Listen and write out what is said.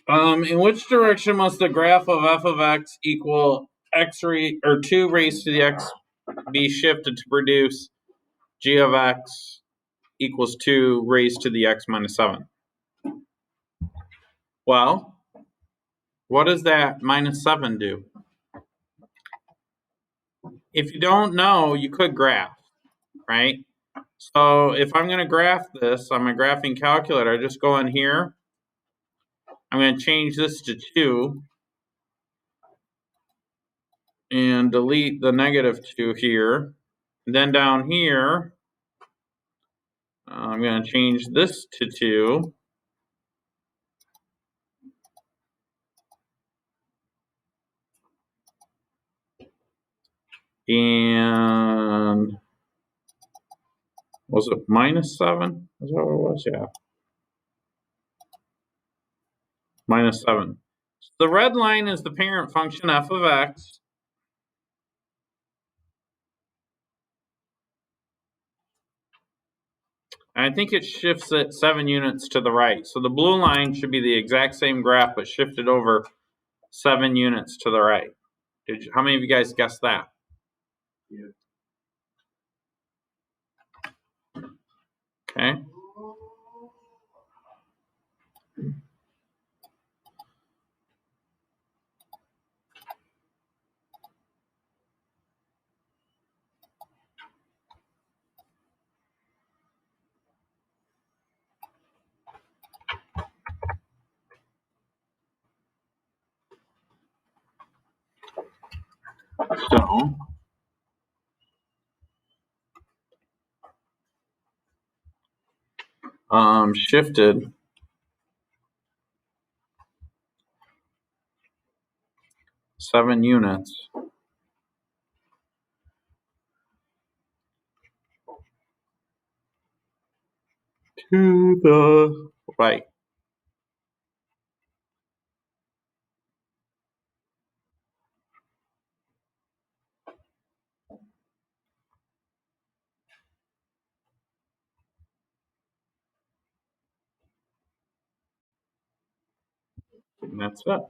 In which direction must the graph of f of x equal x or 2 raised to the x be shifted to produce g of x equals 2 raised to the x minus 7? Well, what does that minus 7 do? If you don't know, you could graph, right? So if I'm going to graph this on my graphing calculator, I just go in here. I'm going to change this to 2 and delete the negative 2 here. And then down here, I'm going to change this to 2. And was it minus 7? Is that what it was? Yeah. Minus 7. So the red line is the parent function f of x. And I think it shifts it 7 units to the right. So the blue line should be the exact same graph, but shifted over 7 units to the right. How many of you guys guessed that? Yeah. Okay. So shifted 7 units to the right. And that's it.